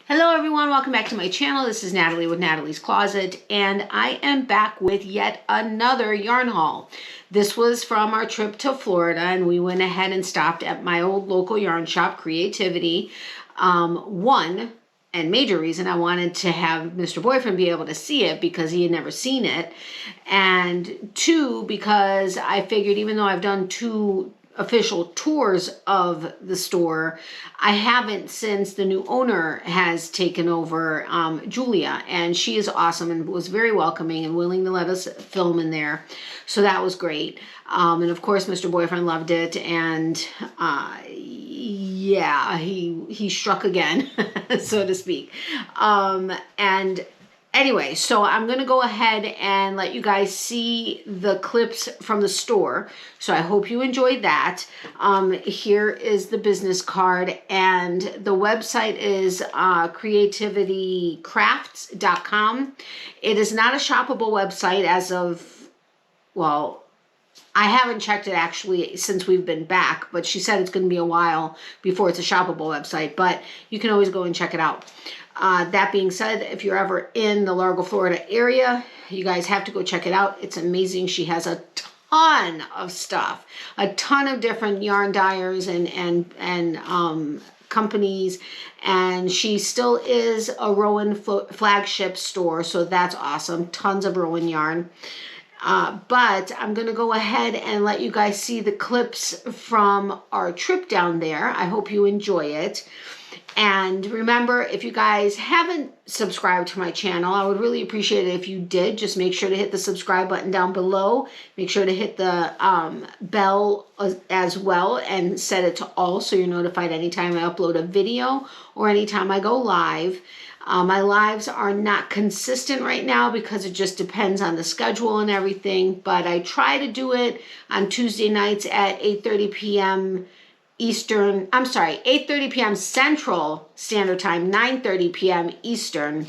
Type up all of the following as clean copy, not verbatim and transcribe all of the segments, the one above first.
Hello everyone, welcome back to my channel. This is Natalie with Natalie's Closet, and I am back with yet another yarn haul. This was from our trip to Florida, and we went ahead and stopped at my old local yarn shop, Criativity. One and major reason I wanted to have Mr. Boyfriend be able to see it because he had never seen it, and two, because I figured even though I've done two official tours of the store, I haven't since the new owner has taken over, Julia, and she is awesome and was very welcoming and willing to let us film in there. So that was great. And of course, Mr. Boyfriend loved it, and yeah, he struck again, so to speak. And anyway, so I'm going to go ahead and let you guys see the clips from the store. So I hope you enjoyed that. Here is the business card, and the website is creativitycrafts.com. It is not a shoppable website as of, well, I haven't checked it actually since we've been back, but she said it's going to be a while before it's a shoppable website, but you can always go and check it out. That being said, if you're ever in the Largo, Florida area, you guys have to go check it out. It's amazing. She has a ton of stuff, a ton of different yarn dyers and companies, and she still is a Rowan flagship store, so that's awesome. Tons of Rowan yarn. But I'm going to go ahead and let you guys see the clips from our trip down there. I hope you enjoy it. And remember, if you guys haven't subscribed to my channel, I would really appreciate it if you did. Just make sure to hit the subscribe button down below. Make sure to hit the bell as well and set it to all so you're notified anytime I upload a video or anytime I go live. My lives are not consistent right now because it just depends on the schedule and everything, but I try to do it on Tuesday nights at 8:30 p.m. Eastern, 8:30 p.m. Central Standard Time, 9:30 p.m. Eastern.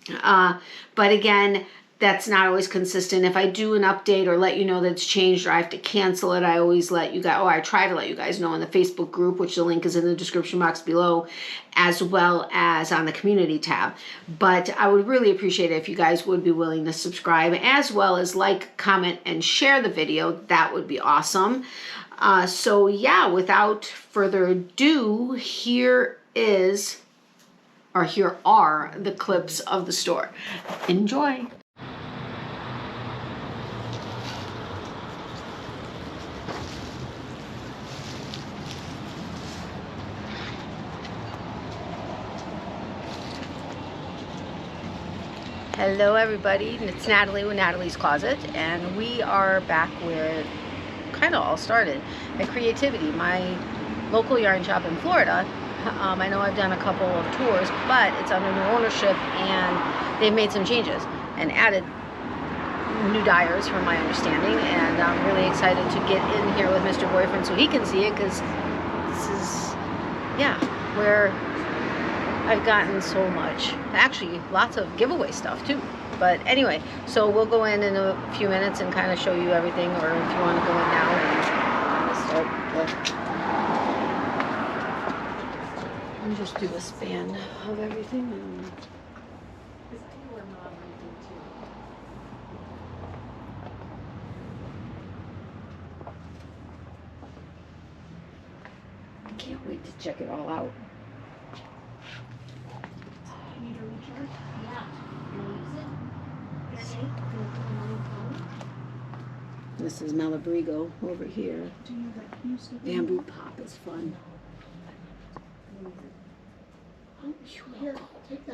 But again, that's not always consistent. If I do an update or let you know that it's changed or I have to cancel it, I always let you guys, I try to let you guys know in the Facebook group, which the link is in the description box below, as well as on the community tab. But I would really appreciate it if you guys would be willing to subscribe, as well as like, comment, and share the video. That would be awesome. So yeah, without further ado, here are the clips of the store. Enjoy. Hello everybody, it's Natalie with Natalie's Closet, and we are back where it kind of all started, at Criativity, my local yarn shop in Florida. I know I've done a couple of tours, but it's under new ownership and they've made some changes and added new dyers from my understanding, and I'm really excited to get in here with Mr. Boyfriend so he can see it, because this is, yeah, where I've gotten so much, actually lots of giveaway stuff too. But anyway, so we'll go in a few minutes and kind of show you everything, or if you want to go in now and kind of start and just do a span of everything. And I can't wait to check it all out. This is Malabrigo over here. Bamboo pop is fun.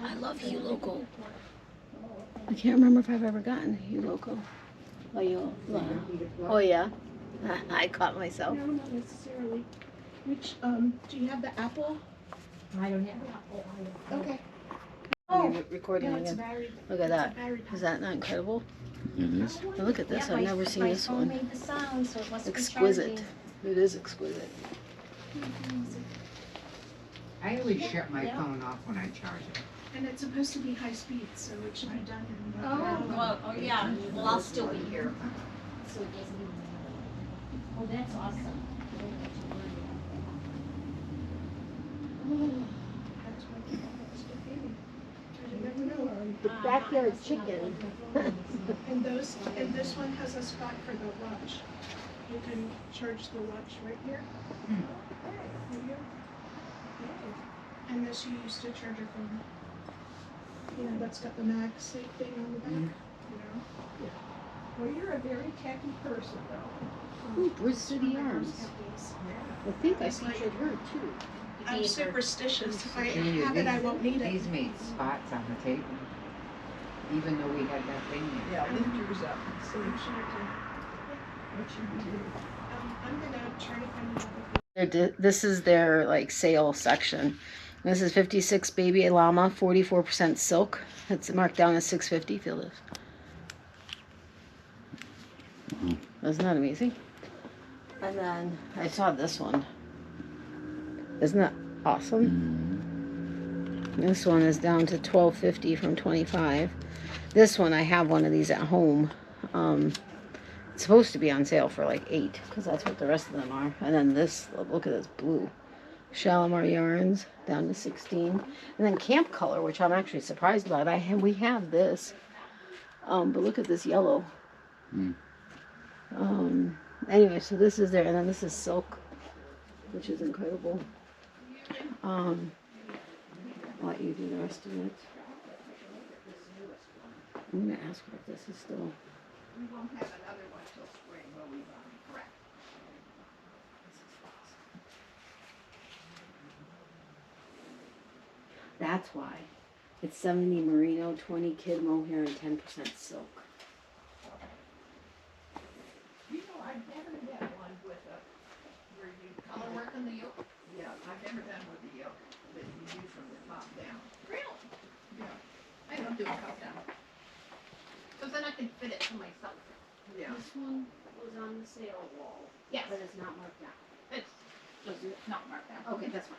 I love Hue Local. I can't remember if I've ever gotten Hue Local. Oh yeah. I caught myself. No, not necessarily. Which, do you have the apple? I don't have the apple. Okay. Oh, recording No, it's again. varied. Look at that. Varied. Is that not incredible? It is. Now look at this. I've never seen this one. Made the sound, so it must be Exquisite. charging. It is exquisite. I always shut my phone off when I charge it. And it's supposed to be high speed, so it should be done in Oh yeah. Well, I'll still be here. So it doesn't even matter. Oh, that's awesome. That's what the backyard chicken. And this one has a spot for the watch. You can charge the watch right here. Right here. And this you use to charge your phone. You know, that's got the MagSafe thing on the back. You know? Well, you're a very techy person, though. Ooh, Bridge City Arms. I think I featured her too. I'm superstitious. If I Gee, have it, I won't need it. These made spots on the table, even though we had that thing there. Yeah, lift yours up. So you should have to. What should we do? I'm gonna try to find another. This is their like sale section. This is 56 baby llama, 44% silk. It's marked down as $6.50. Feel this. Isn't that amazing? And then I saw this one. Isn't that awesome? This one is down to $12.50 from $25. This one, I have one of these at home. It's supposed to be on sale for like $8 because that's what the rest of them are. And then this, look at this blue. Shalimar yarns down to $16. And then Camp Color, which I'm actually surprised about. We have this. But look at this yellow. Anyway, so this is there, and then this is silk, which is incredible. I'll let you do the rest of it. I'm gonna ask her if this is still. We won't have another one till spring, will we, Ronnie? Correct. That's why. It's 70 merino, 20 kid mohair, and 10% silk. You know, I've never had one with where you color work on the yoke. Yeah, I've never done with the yoke, that you do from the top down. Really? Yeah. I don't do a top down. So then I can fit it to myself. Yeah. This one was on the sale wall, Yes. but it's not marked down. It's just not marked down. Okay, that's fine.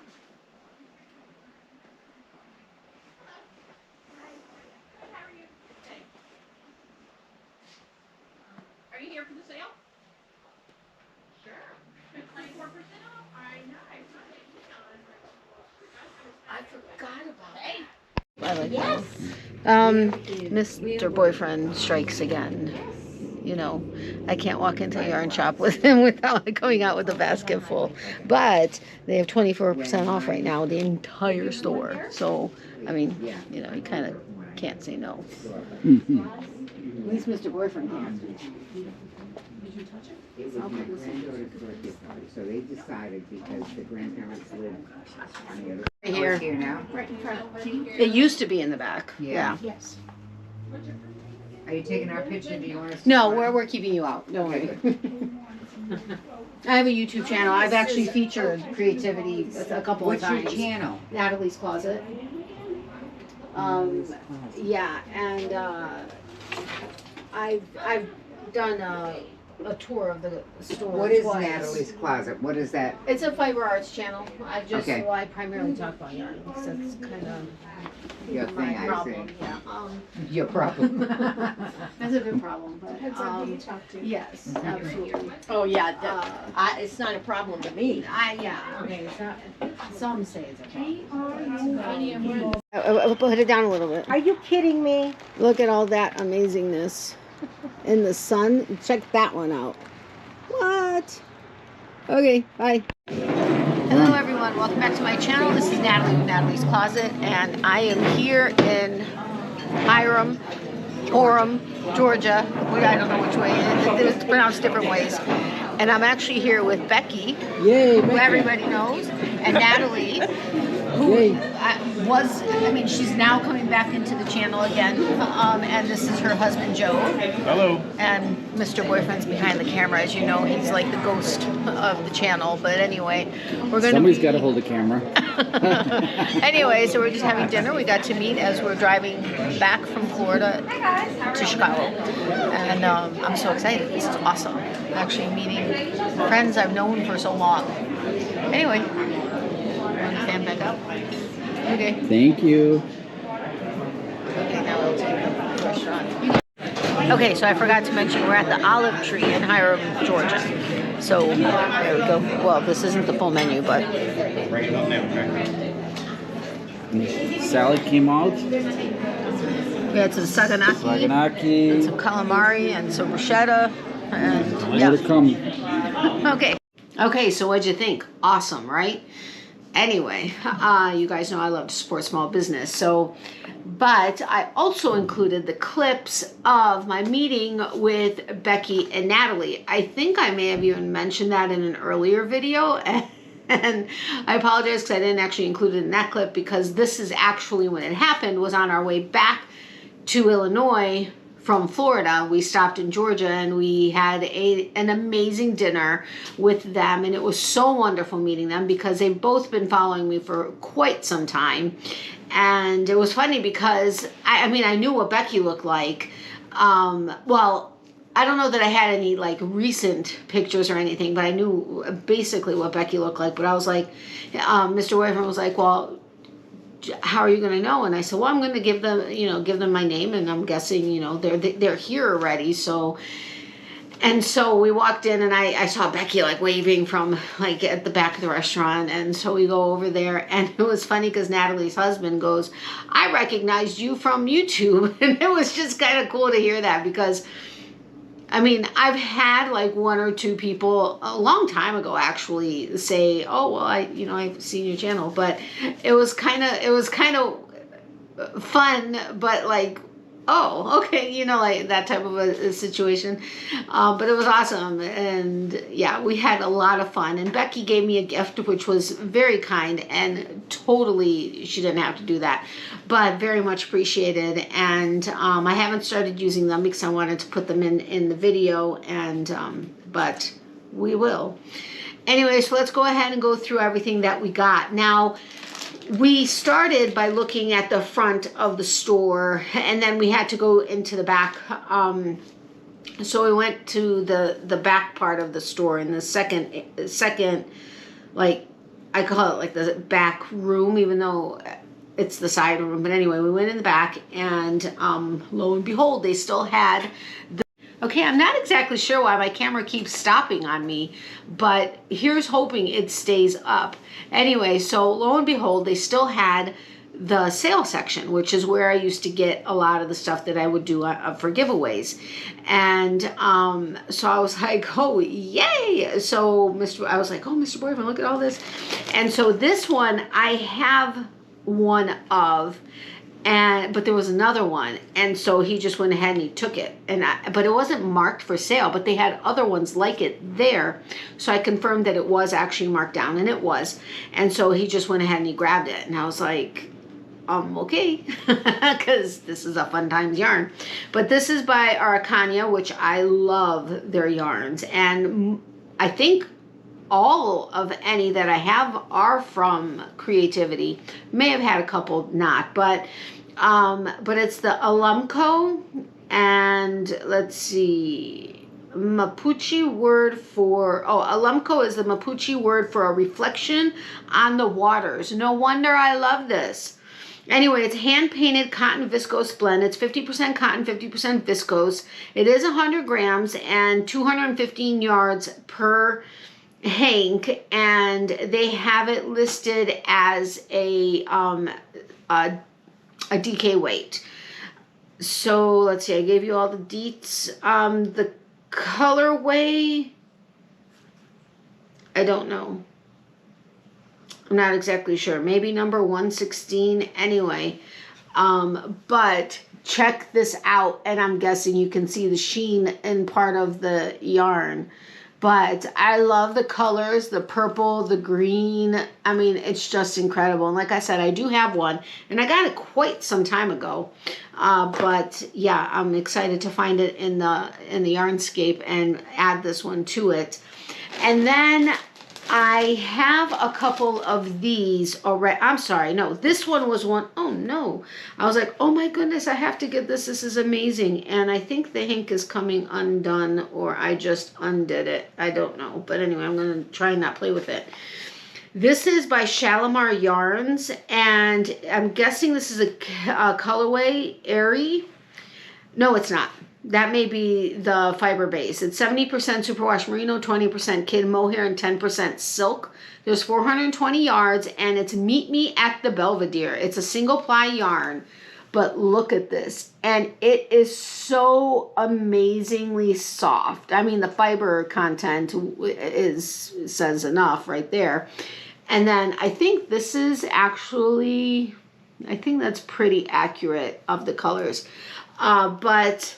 How are you? Hey. Are you here for the sale? Sure. 24% off? I know. I forgot about Hey. I like Yes. Mr. Boyfriend strikes again. You know, I can't walk into a yarn shop with him without going out with a basket full. But they have 24% off right now, the entire store. So, I mean, you know, you kind of can't say no. At least Mr. Boyfriend can. It was my granddaughter's birthday party, so they decided because the grandparents live on the other. Here. Here now? Right in front. It used to be in the back. Yeah. Yes. Are you taking our picture? Do you want us to? No, we're keeping you out. Don't worry. I have a YouTube channel. I've actually featured Creativity a couple What's of times. your channel? Natalie's Closet. Yeah, and I've done a tour of the store. What is twice. Natalie's Closet? What is that? It's a fiber arts channel. Okay. I primarily talk about yarn because that's kind of Your my thing, I problem. see. Yeah. Your problem. That's a big problem, but Depends on who you talk to. yes, absolutely. Oh, yeah. It's not a problem to me. Okay, some say it's okay. Ronnie, I'm wearing I'll put it down a little bit. Are you kidding me? Look at all that amazingness in the sun. Check that one out. What? Okay, bye. Hello everyone, welcome back to my channel. This is Natalie with Natalie's Closet, and I am here in Hiram, Georgia. I don't know which way it's pronounced different ways. And I'm actually here with Becky, who everybody knows, and Natalie, who she's now coming back into the channel again. And this is her husband, Joe. Hello. And Mr. Boyfriend's behind the camera. As you know, he's like the ghost of the channel. But anyway, we're going to Somebody's got to hold the camera. Anyway, so we're just having dinner. We got to meet as we're driving back from Florida to Chicago. And I'm so excited. This is awesome. Actually meeting friends I've known for so long. Anyway, want to stand back up? Okay. Thank you. Okay, now we'll take the restaurant. Okay, so I forgot to mention we're at the Olive Tree in Hiram, Georgia. So there we go. Well, this isn't the full menu, but Salad came out. We had some saganaki, Saganaki. some calamari, and some bruschetta, and More to come. Okay. Okay, so what'd you think? Awesome, right? Anyway, you guys know I love to support small business. So, but I also included the clips of my meeting with Becky and Natalie. I think I may have even mentioned that in an earlier video. And I apologize because I didn't actually include it in that clip, because this is actually when it happened, was on our way back to Illinois from Florida. We stopped in Georgia and we had an amazing dinner with them, and it was so wonderful meeting them because they've both been following me for quite some time. And it was funny because I mean, I knew what Becky looked like. Well, I don't know that I had any like recent pictures or anything, but I knew basically what Becky looked like. But I was like, Mr. Boyfriend was like, well, how are you going to know? And I said, well, I'm going to give them my name, and I'm guessing, they're here already. So we walked in, and I saw Becky like waving from like at the back of the restaurant. And so we go over there, and it was funny because Natalie's husband goes, I recognized you from YouTube. And it was just kind of cool to hear that, because I mean, I've had like one or two people a long time ago actually say, "Oh, well, I've seen your channel," but it was kind of fun, but like, oh, okay, like that type of a situation. But it was awesome, and yeah, we had a lot of fun. And Becky gave me a gift, which was very kind, and totally she didn't have to do that, but very much appreciated. And I haven't started using them because I wanted to put them in the video, and but we will. Anyway, so let's go ahead and go through everything that we got. Now, we started by looking at the front of the store, and then we had to go into the back. So we went to the back part of the store, in the second, like, I call it like the back room, even though it's the side room. But anyway, we went in the back, and lo and behold, they still had okay, I'm not exactly sure why my camera keeps stopping on me, but here's hoping it stays up. Anyway, so lo and behold, they still had the sale section, which is where I used to get a lot of the stuff that I would do for giveaways. And so I was like, oh, yay. So I was like, oh, Mr. Boyfriend, look at all this. And so this one I have one of, but there was another one, and so he just went ahead and he took it, but it wasn't marked for sale, but they had other ones like it there, so I confirmed that it was actually marked down, and it was. And so he just went ahead and he grabbed it, and I was like, okay, because this is a Fun Times yarn. But this is by Araucania, which I love their yarns, and I think all of any that I have are from Creativity. May have had a couple not, but it's the Alumco, and let's see, Mapuche word for, Alumco is the Mapuche word for a reflection on the waters. No wonder I love this. Anyway, it's hand-painted cotton viscose blend. It's 50% cotton, 50% viscose. It is 100 grams and 215 yards per hank, and they have it listed as a DK weight. So let's see, I gave you all the deets. The colorway, I don't know. I'm not exactly sure. Maybe number 116. Anyway, but check this out, and I'm guessing you can see the sheen in part of the yarn. But I love the colors, the purple, the green. I mean, it's just incredible. And like I said, I do have one, and I got it quite some time ago. But yeah, I'm excited to find it in the Yarnscape and add this one to it. And then I have a couple of these already. I'm sorry, no, this one was one. Oh no, I was like, oh my goodness, I have to get this. This is amazing. And I think the hank is coming undone, or I just undid it. I don't know. But anyway, I'm going to try and not play with it. This is by Shalimar Yarns, and I'm guessing this is a colorway Airy. No, it's not. That may be the fiber base. It's 70% superwash merino, 20% kid mohair, and 10% silk. There's 420 yards, and it's Meet Me at the Belvedere. It's a single ply yarn, but look at this. And it is so amazingly soft. I mean, the fiber content says enough right there. And then I think this is actually, I think that's pretty accurate of the colors. But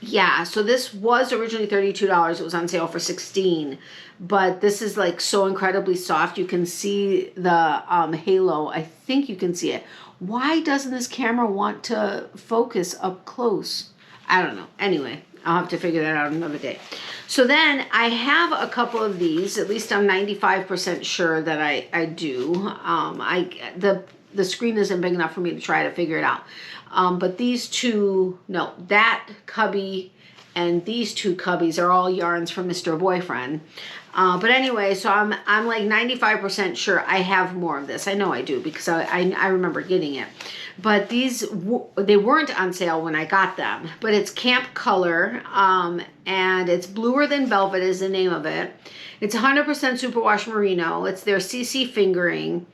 yeah, so this was originally $32. It was on sale for $16. But this is like so incredibly soft. You can see the halo. I think you can see it. Why doesn't this camera want to focus up close? I don't know. Anyway, I'll have to figure that out another day. So then I have a couple of these. At least I'm 95% sure that I do. The screen isn't big enough for me to try to figure it out. But these two, no, that cubby and these two cubbies are all yarns from Mr. Boyfriend. But anyway, so I'm like 95% sure I have more of this. I know I do because I remember getting it. But these, they weren't on sale when I got them. But it's Camp Color, and it's Bluer Than Velvet is the name of it. It's 100% superwash merino. It's their CC fingering.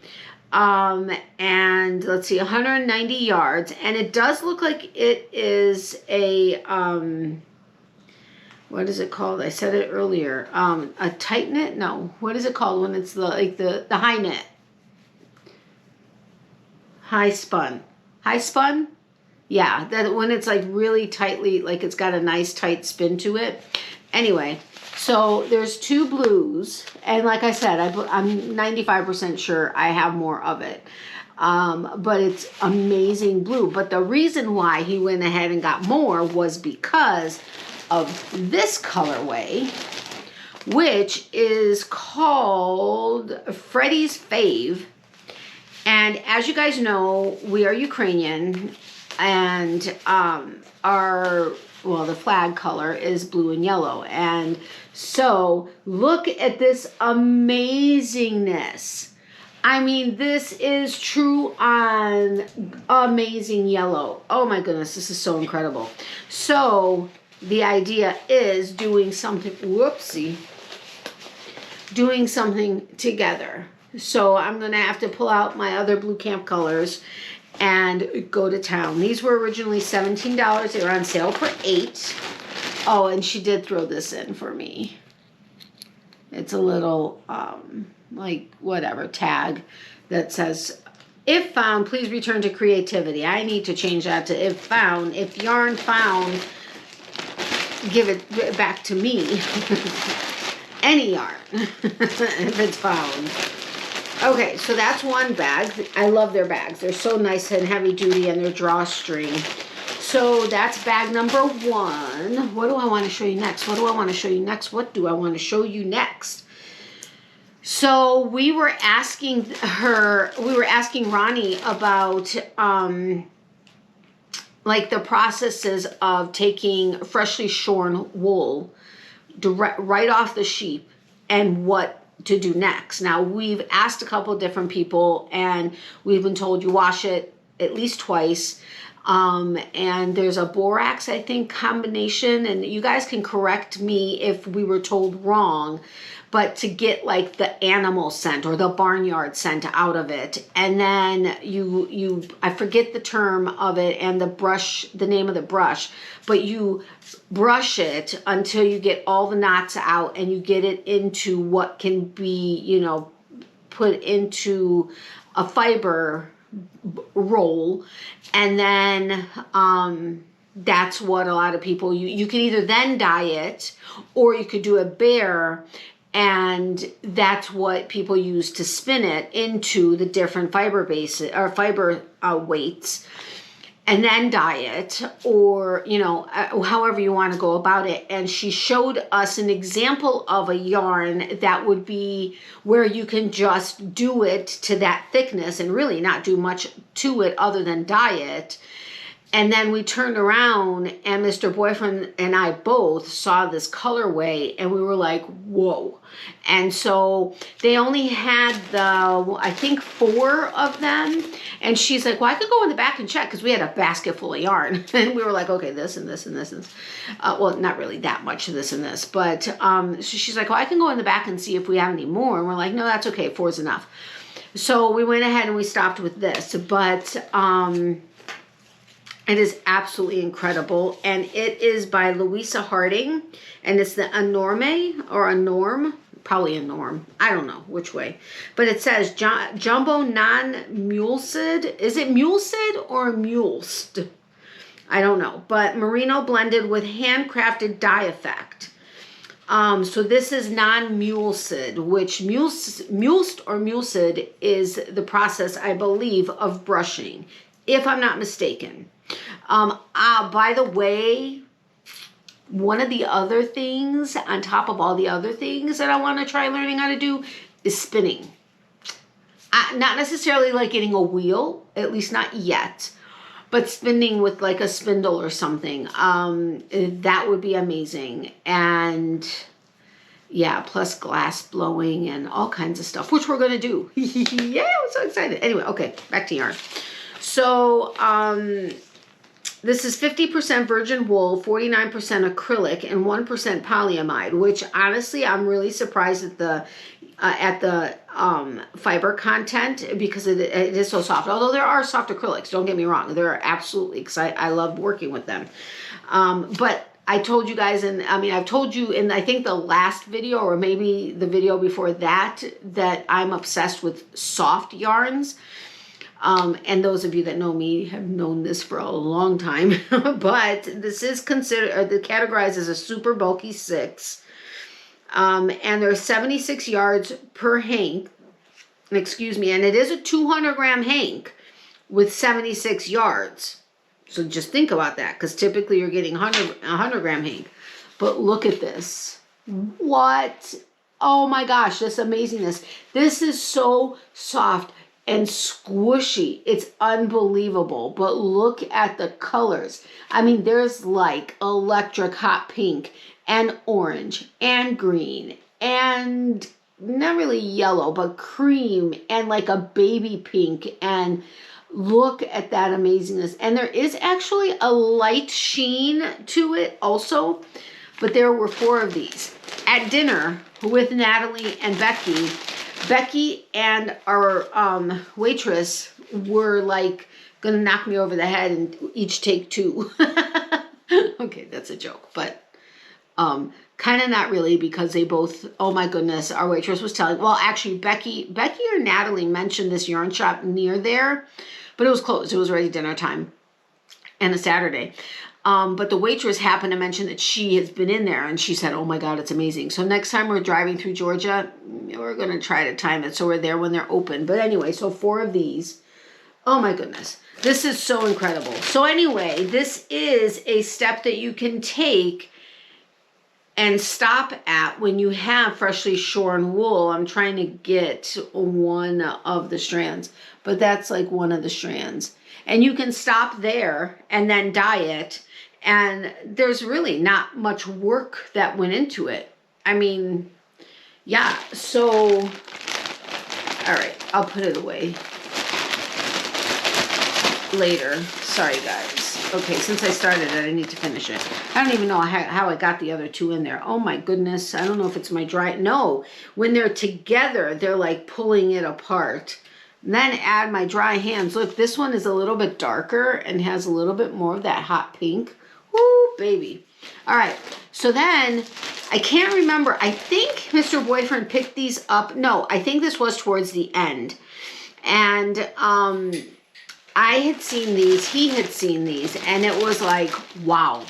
And let's see, 190 yards. And it does look like it is a, what is it called? I said it earlier. A tight knit? No. What is it called when it's the high knit? High spun. High spun? Yeah, that when it's like really tightly, like it's got a nice tight spin to it. Anyway, so there's two blues. And like I said, I'm 95% sure I have more of it. But it's amazing blue. But the reason why he went ahead and got more was because of this colorway, which is called Freddy's Fave. And as you guys know, we are Ukrainian, and the flag color is blue and yellow. And so look at this amazingness. I mean, this is true on amazing yellow. Oh my goodness, this is so incredible. So the idea is doing something, doing something together. So I'm going to have to pull out my other blue camp colors and go to town. These were originally $17. They were on sale for $8. Oh, and she did throw this in for me. It's a little, like, whatever, tag that says, if found, please return to Creativity. I need to change that to if found. If yarn found, give it back to me. Any yarn, if it's found. Okay, so that's one bag. I love their bags. They're so nice and heavy duty, and they're drawstring. So that's bag number 1. What do I want to show you next? What do I want to show you next? What do I want to show you next? So we were asking Ronnie about like the processes of taking freshly shorn wool right off the sheep and what to do next. Now, we've asked a couple of different people, and we've been told you wash it at least twice. And there's a borax, I think, combination, and you guys can correct me if we were told wrong, but to get like the animal scent or the barnyard scent out of it. And then I forget the term of it and the name of the brush, but you brush it until you get all the knots out and you get it into what can be, put into a fiber roll. And then that's what a lot of people, you can either then dye it or you could do a bare, and that's what people use to spin it into the different fiber bases or fiber weights, and then dye it, or however you want to go about it. And she showed us an example of a yarn that would be where you can just do it to that thickness and really not do much to it other than dye it. And then we turned around and Mr. Boyfriend and I both saw this colorway and we were like, whoa. And so they only had I think 4 of them. And she's like, well, I could go in the back and check, because we had a basket full of yarn. And we were like, okay, this and this and this. And this. Well, not really that much of this and this. But so she's like, well, I can go in the back and see if we have any more. And we're like, no, that's okay. 4 is enough. So we went ahead and we stopped with this. But It is absolutely incredible, and it is by Louisa Harding, and it's the Enorme or a Norm, probably a Norm. I don't know which way, but it says Jumbo Non-Mulsid. Is it Mulsid or Mulst? I don't know, but merino blended with handcrafted dye effect. So this is non-mulsid, which mulst or mulsid is the process, I believe, of brushing, if I'm not mistaken. By the way, one of the other things on top of all the other things that I want to try learning how to do is spinning. Not necessarily like getting a wheel, at least not yet, but spinning with like a spindle or something. That would be amazing. And yeah, plus glass blowing and all kinds of stuff, which we're going to do. Yeah, I'm so excited. Anyway, okay, back to yarn. So, this is 50% virgin wool, 49% acrylic, and 1% polyamide, which honestly, I'm really surprised at the fiber content, because it is so soft. Although there are soft acrylics, don't get me wrong. There are absolutely, because I love working with them. But I told you guys, and I mean, I've told you in, I think the last video, or maybe the video before that, that I'm obsessed with soft yarns. And those of you that know me have known this for a long time, but this is considered, categorized as a super bulky 6. And there's 76 yards per hank, excuse me, and it is a 200 gram hank with 76 yards. So just think about that, because typically you're getting 100 gram hank. But look at this. What? Oh my gosh, this amazingness. This is so soft and squishy. It's unbelievable. But look at the colors. I mean, there's like electric hot pink and orange and green and not really yellow, but cream and like a baby pink. And look at that amazingness. And there is actually a light sheen to it also. But there were 4 of these. At dinner with Natalie and Becky, Becky and our waitress were like gonna knock me over the head and each take 2. Okay, that's a joke, but kind of not really, because they both, oh my goodness, our waitress was telling, well, actually Becky or Natalie mentioned this yarn shop near there, but it was closed. It was already dinner time and a Saturday. But the waitress happened to mention that she has been in there, and she said, oh my God, it's amazing. So next time we're driving through Georgia, we're going to try to time it so we're there when they're open. But anyway, so 4 of these. Oh my goodness. This is so incredible. So anyway, this is a step that you can take and stop at when you have freshly shorn wool. I'm trying to get one of the strands, but that's like one of the strands. And you can stop there and then dye it. And there's really not much work that went into it. I mean, yeah, so, all right, I'll put it away later. Sorry, guys. Okay, since I started it, I need to finish it. I don't even know how I got the other 2 in there. Oh my goodness, I don't know if it's my dry, no. When they're together, they're like pulling it apart. And then add my dry hands. Look, this one is a little bit darker and has a little bit more of that hot pink. Woo, baby. All right, so then I can't remember. I think Mr. Boyfriend picked these up. No, I think this was towards the end. And I had seen these, he had seen these, and it was like, wow.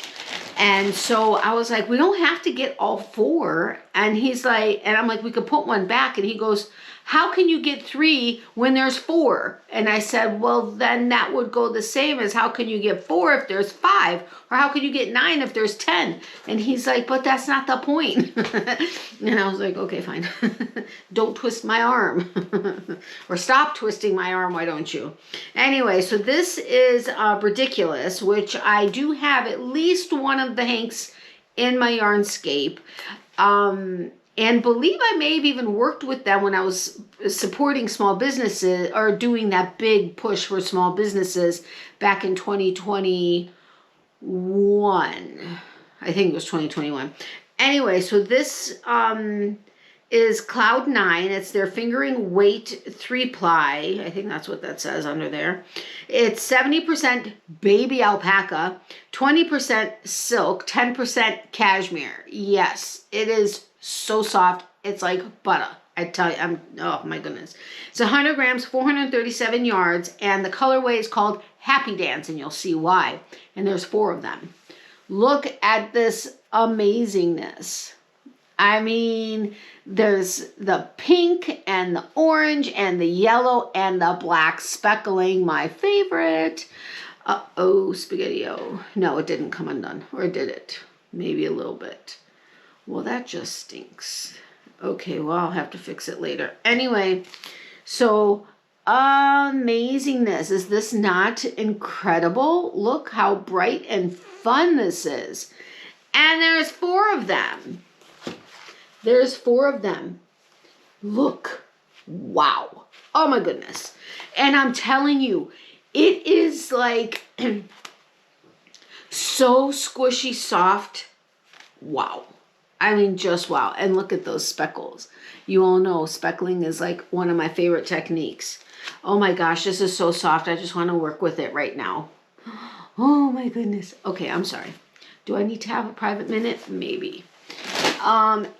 And so I was like, we don't have to get all 4. And he's like, and I'm like, we could put one back. And he goes, how can you get 3 when there's 4? And I said, well, then that would go the same as how can you get 4 if there's 5? Or how can you get 9 if there's 10? And he's like, but that's not the point. And I was like, okay, fine. Don't twist my arm. Or stop twisting my arm, why don't you? Anyway, so this is Ridiculous, which I do have at least one of the hanks in my Yarnscape. And believe I may have even worked with them when I was supporting small businesses, or doing that big push for small businesses back in 2021. I think it was 2021. Anyway, so this is Cloud 9. It's their fingering weight 3-ply. I think that's what that says under there. It's 70% baby alpaca, 20% silk, 10% cashmere. Yes, it is so soft. It's like butter. I tell you, oh my goodness. It's 100 grams, 437 yards, and the colorway is called Happy Dance, and you'll see why. And there's 4 of them. Look at this amazingness. I mean, there's the pink and the orange and the yellow and the black speckling, my favorite. Uh-oh, Spaghetti-O. No, it didn't come undone. Or did it? Maybe a little bit. Well, that just stinks. Okay, well, I'll have to fix it later. Anyway, so amazingness. Is this not incredible? Look how bright and fun this is. And there's 4 of them. There's 4 of them. Look. Wow. Oh my goodness. And I'm telling you, it is like so squishy soft. Wow. I mean, just wow. And look at those speckles. You all know speckling is like one of my favorite techniques. Oh my gosh, this is so soft. I just want to work with it right now. Oh my goodness. Okay, I'm sorry. Do I need to have a private minute? Maybe.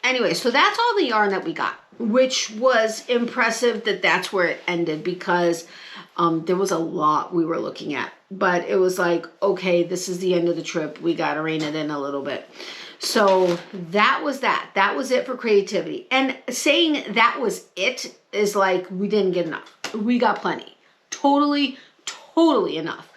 Anyway, so that's all the yarn that we got, which was impressive that that's where it ended, because there was a lot we were looking at. But it was like, okay, this is the end of the trip. We got to rein it in a little bit. So that was that. That was it for creativity. And saying that was it is like we didn't get enough. We got plenty. Totally enough.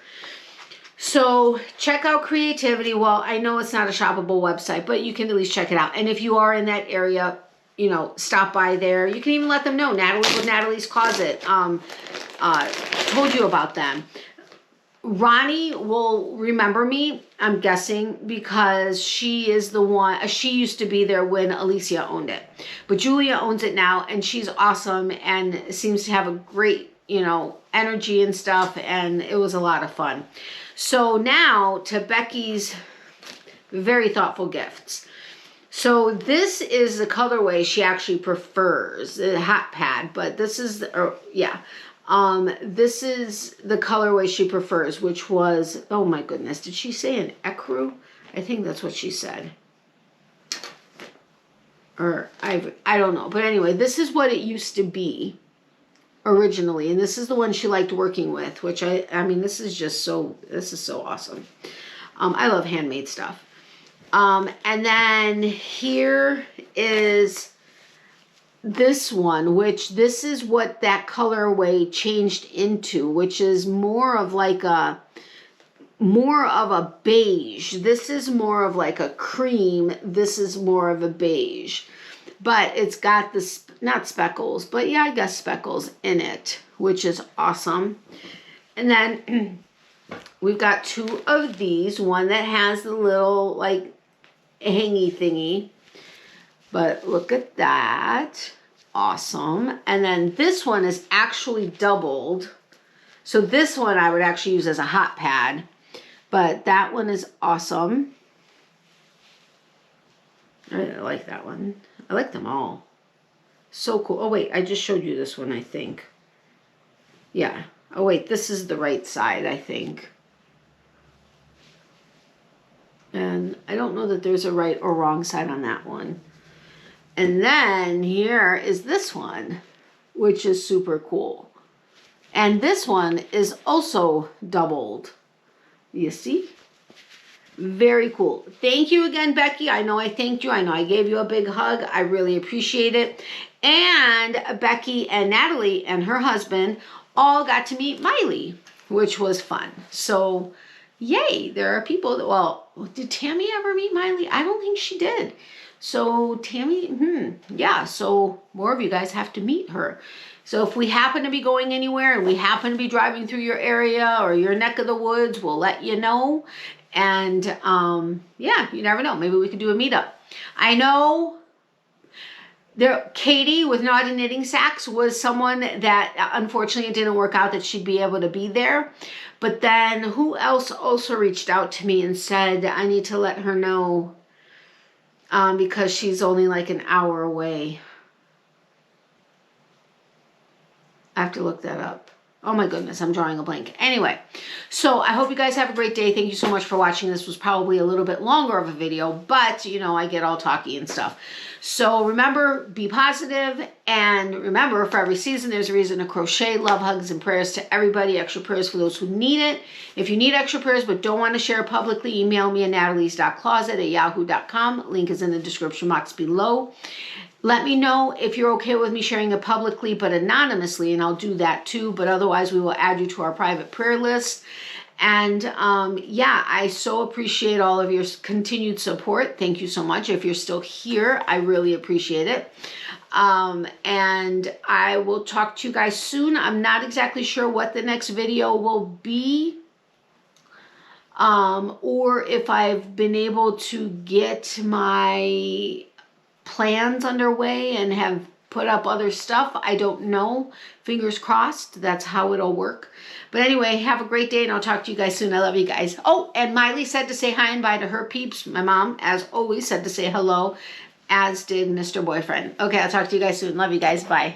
So check out Creativity. Well, I know it's not a shoppable website, but you can at least check it out. And if you are in that area, you know, stop by there. You can even let them know. Natalie with Natalie's Closet told you about them. Ronnie will remember me, I'm guessing, because she is the one, she used to be there when Alicia owned it. But Julia owns it now, and she's awesome and seems to have a great, you know, energy and stuff, and it was a lot of fun. So now to Becky's very thoughtful gifts. So this is the colorway she actually prefers, the hot pad, but this is, this is the colorway she prefers, which was, oh my goodness, did she say an ecru? I think that's what she said. Or I don't know. But anyway, this is what it used to be originally, and this is the one she liked working with, which I mean, this is so awesome. I love handmade stuff. And then here is this one, which this is what that colorway changed into, which is more of a beige. This is more of like a cream. This is more of a beige, but it's got this, not speckles, but yeah, I guess speckles in it, which is awesome. And then we've got 2 of these, one that has the little like hangy thingy, but look at that. Awesome. And then this one is actually doubled. So this one I would actually use as a hot pad, but that one is awesome. I like that one. I like them all. So cool. Oh wait, I just showed you this one, I think. Yeah. Oh wait, this is the right side, I think. And I don't know that there's a right or wrong side on that one. And then here is this one, which is super cool. And this one is also doubled. You see? Very cool. Thank you again, Becky. I know I thanked you. I know I gave you a big hug. I really appreciate it. And Becky and Natalie and her husband all got to meet Miley, which was fun. So, yay. There are people that, well, did Tammy ever meet Miley? I don't think she did. So Tammy, yeah, so more of you guys have to meet her. So if we happen to be going anywhere and we happen to be driving through your area or your neck of the woods, we'll let you know. And yeah, you never know. Maybe we could do a meetup. I know Katie with Naughty Knitting Sacks was someone that unfortunately it didn't work out that she'd be able to be there. But then who else also reached out to me and said I need to let her know because she's only like an hour away. I have to look that up. Oh my goodness, I'm drawing a blank. Anyway, so I hope you guys have a great day. Thank you so much for watching. This was probably a little bit longer of a video, but you know, I get all talky and stuff. So remember, be positive, and remember, for every season, there's a reason to crochet. Love, hugs, and prayers to everybody. Extra prayers for those who need it. If you need extra prayers but don't want to share publicly, email me at natalies.closet@yahoo.com. Link is in the description box below. Let me know if you're okay with me sharing it publicly but anonymously, and I'll do that too. But otherwise, we will add you to our private prayer list. And yeah, I so appreciate all of your continued support. Thank you so much. If you're still here, I really appreciate it. And I will talk to you guys soon. I'm not exactly sure what the next video will be. Or if I've been able to get my plans underway and have put up other stuff. I don't know. Fingers crossed. That's how it'll work. But anyway, have a great day, and I'll talk to you guys soon. I love you guys. Oh, and Miley said to say hi and bye to her peeps. My mom, as always, said to say hello, as did Mr. Boyfriend. Okay, I'll talk to you guys soon. Love you guys. Bye.